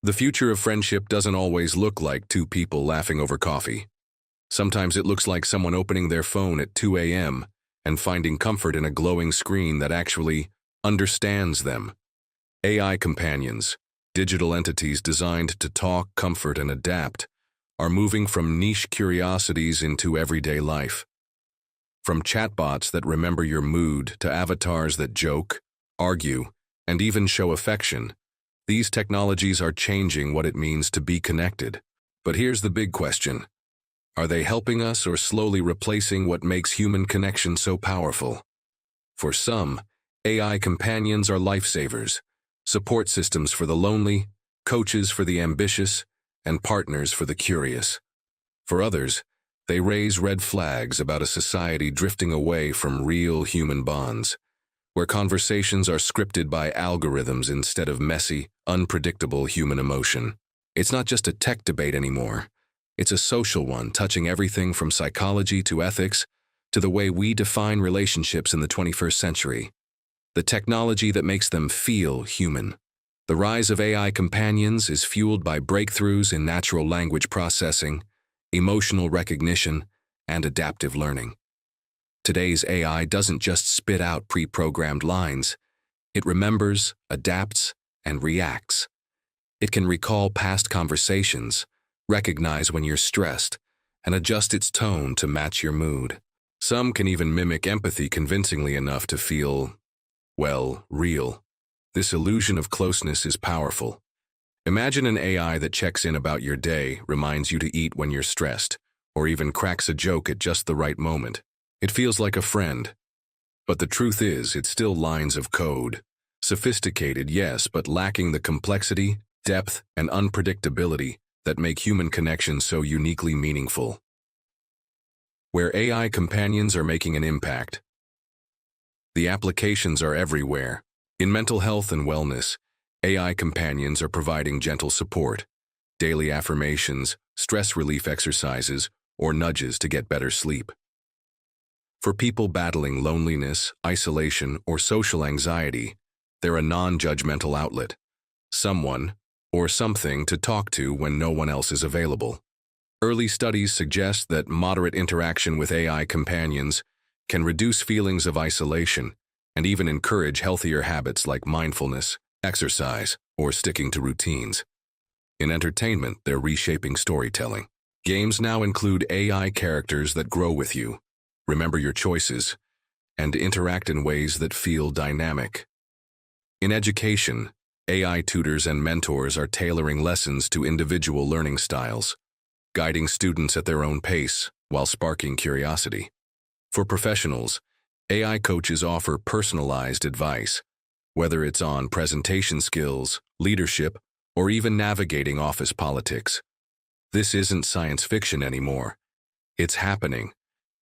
The future of friendship doesn't always look like two people laughing over coffee. Sometimes it looks like someone opening their phone at 2 a.m. and finding comfort in a glowing screen that actually understands them. AI companions, digital entities designed to talk, comfort, and adapt, are moving from niche curiosities into everyday life. From chatbots that remember your mood to avatars that joke, argue, and even show affection, these technologies are changing what it means to be connected. But here's the big question. Are they helping us or slowly replacing what makes human connection so powerful? For some, AI companions are lifesavers, support systems for the lonely, coaches for the ambitious, and partners for the curious. For others, they raise red flags about a society drifting away from real human bonds, where conversations are scripted by algorithms instead of messy, unpredictable human emotion. It's not just a tech debate anymore. It's a social one, touching everything from psychology to ethics to the way we define relationships in the 21st century. The technology that makes them feel human. The rise of AI companions is fueled by breakthroughs in natural language processing, emotional recognition, and adaptive learning. Today's AI doesn't just spit out pre-programmed lines. It remembers, adapts, and reacts. It can recall past conversations, recognize when you're stressed, and adjust its tone to match your mood. Some can even mimic empathy convincingly enough to feel, well, real. This illusion of closeness is powerful. Imagine an AI that checks in about your day, reminds you to eat when you're stressed, or even cracks a joke at just the right moment. It feels like a friend. But the truth is, it's still lines of code. Sophisticated, yes, but lacking the complexity, depth, and unpredictability that make human connections so uniquely meaningful. Where AI companions are making an impact. The applications are everywhere. In mental health and wellness, AI companions are providing gentle support, daily affirmations, stress relief exercises, or nudges to get better sleep. For people battling loneliness, isolation, or social anxiety, they're a non-judgmental outlet, someone or something to talk to when no one else is available. Early studies suggest that moderate interaction with AI companions can reduce feelings of isolation and even encourage healthier habits like mindfulness, exercise, or sticking to routines. In entertainment, they're reshaping storytelling. Games now include AI characters that grow with you, remember your choices, and interact in ways that feel dynamic. In education, AI tutors and mentors are tailoring lessons to individual learning styles, guiding students at their own pace while sparking curiosity. For professionals, AI coaches offer personalized advice, whether it's on presentation skills, leadership, or even navigating office politics. This isn't science fiction anymore. It's happening,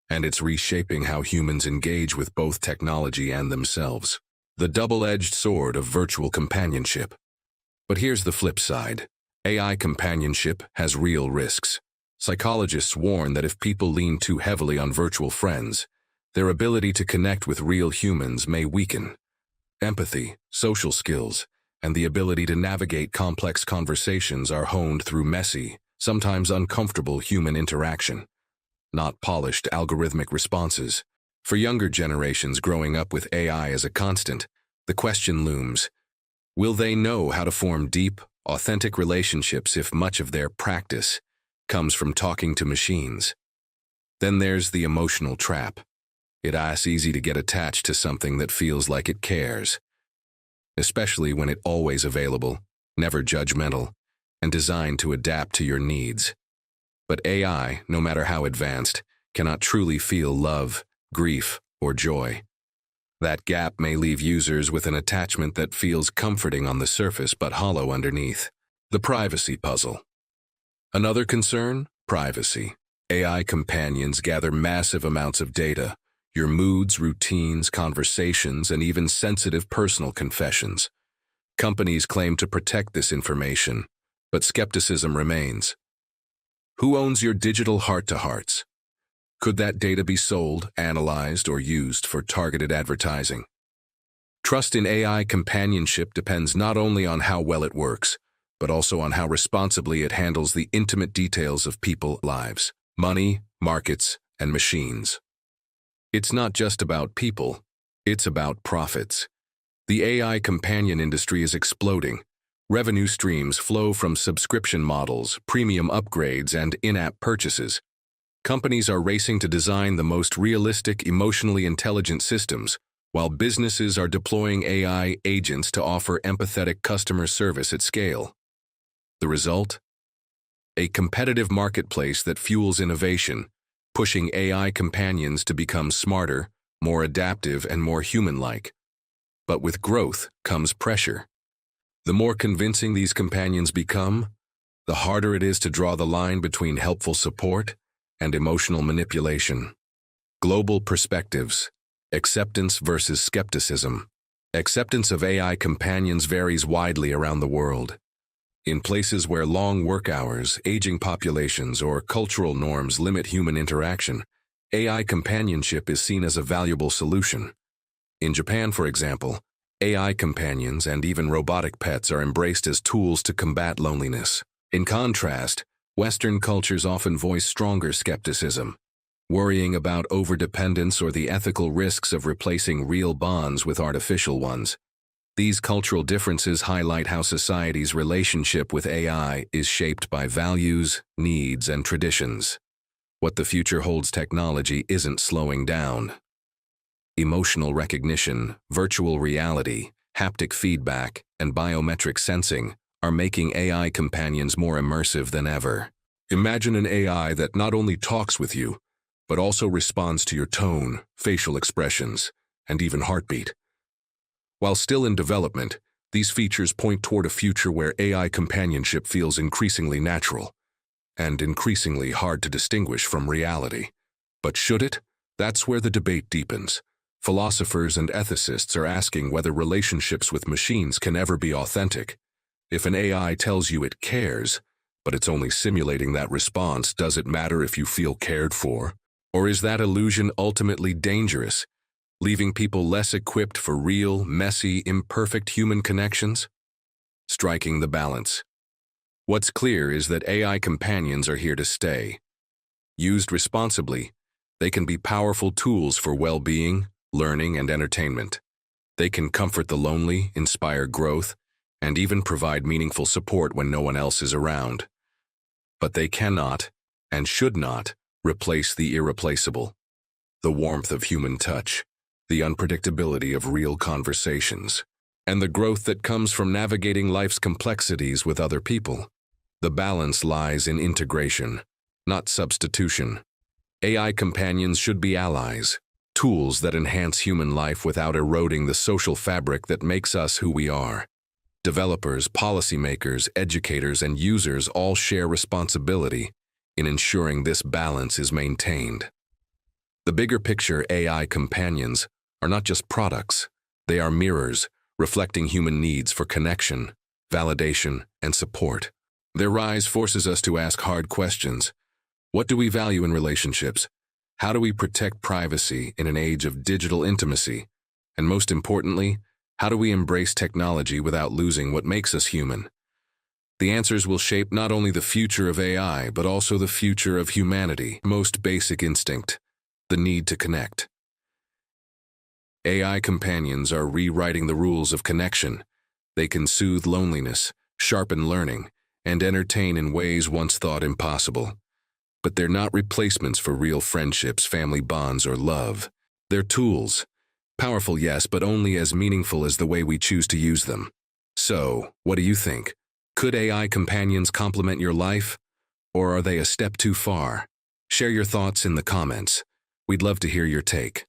and it's reshaping how humans engage with both technology and themselves. The double-edged sword of virtual companionship. But here's the flip side. AI companionship has real risks. Psychologists warn that if people lean too heavily on virtual friends, their ability to connect with real humans may weaken. Empathy, social skills, and the ability to navigate complex conversations are honed through messy, sometimes uncomfortable human interaction, not polished algorithmic responses. For younger generations growing up with AI as a constant, the question looms, will they know how to form deep, authentic relationships if much of their practice comes from talking to machines? Then there's the emotional trap. It's easy to get attached to something that feels like it cares, especially when it's always available, never judgmental, and designed to adapt to your needs. But AI, no matter how advanced, cannot truly feel love, grief, or joy. That gap may leave users with an attachment that feels comforting on the surface but hollow underneath. The privacy puzzle. Another concern? Privacy. AI companions gather massive amounts of data, your moods, routines, conversations, and even sensitive personal confessions. Companies claim to protect this information, but skepticism remains. Who owns your digital heart-to-hearts? Could that data be sold, analyzed, or used for targeted advertising? Trust in AI companionship depends not only on how well it works, but also on how responsibly it handles the intimate details of people's lives, money, markets, and machines. It's not just about people, it's about profits. The AI companion industry is exploding. Revenue streams flow from subscription models, premium upgrades, and in-app purchases. Companies are racing to design the most realistic, emotionally intelligent systems, while businesses are deploying AI agents to offer empathetic customer service at scale. The result? A competitive marketplace that fuels innovation, pushing AI companions to become smarter, more adaptive, and more human-like. But with growth comes pressure. The more convincing these companions become, the harder it is to draw the line between helpful support and emotional manipulation. Global perspectives. Acceptance versus skepticism. Acceptance of AI companions varies widely around the world. In places where long work hours, aging populations, or cultural norms limit human interaction, AI companionship is seen as a valuable solution. In Japan, for example, AI companions and even robotic pets are embraced as tools to combat loneliness. In contrast, Western cultures often voice stronger skepticism, worrying about overdependence or the ethical risks of replacing real bonds with artificial ones. These cultural differences highlight how society's relationship with AI is shaped by values, needs, and traditions. What the future holds, technology isn't slowing down. Emotional recognition, virtual reality, haptic feedback, and biometric sensing are making AI companions more immersive than ever. Imagine an AI that not only talks with you, but also responds to your tone, facial expressions, and even heartbeat. While still in development, these features point toward a future where AI companionship feels increasingly natural and increasingly hard to distinguish from reality. But should it? That's where the debate deepens. Philosophers and ethicists are asking whether relationships with machines can ever be authentic. If an AI tells you it cares, but it's only simulating that response, does it matter if you feel cared for? Or is that illusion ultimately dangerous, leaving people less equipped for real, messy, imperfect human connections? Striking the balance. What's clear is that AI companions are here to stay. Used responsibly, they can be powerful tools for well-being, learning, and entertainment. They can comfort the lonely, inspire growth, and even provide meaningful support when no one else is around. But they cannot, and should not, replace the irreplaceable. The warmth of human touch, the unpredictability of real conversations, and the growth that comes from navigating life's complexities with other people. The balance lies in integration, not substitution. AI companions should be allies, tools that enhance human life without eroding the social fabric that makes us who we are. Developers, policymakers, educators, and users all share responsibility in ensuring this balance is maintained. The bigger picture AI companions are not just products, they are mirrors reflecting human needs for connection, validation, and support. Their rise forces us to ask hard questions. What do we value in relationships? How do we protect privacy in an age of digital intimacy? And most importantly, how do we embrace technology without losing what makes us human? The answers will shape not only the future of AI, but also the future of humanity. Most basic instinct, the need to connect. AI companions are rewriting the rules of connection. They can soothe loneliness, sharpen learning, and entertain in ways once thought impossible. But they're not replacements for real friendships, family bonds, or love. They're tools. Powerful, yes, but only as meaningful as the way we choose to use them. So, what do you think? Could AI companions complement your life? Or are they a step too far? Share your thoughts in the comments. We'd love to hear your take.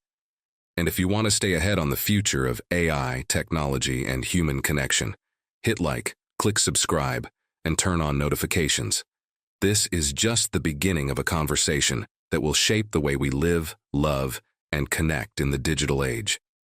And if you want to stay ahead on the future of AI, technology, and human connection, hit like, click subscribe, and turn on notifications. This is just the beginning of a conversation that will shape the way we live, love, and connect in the digital age.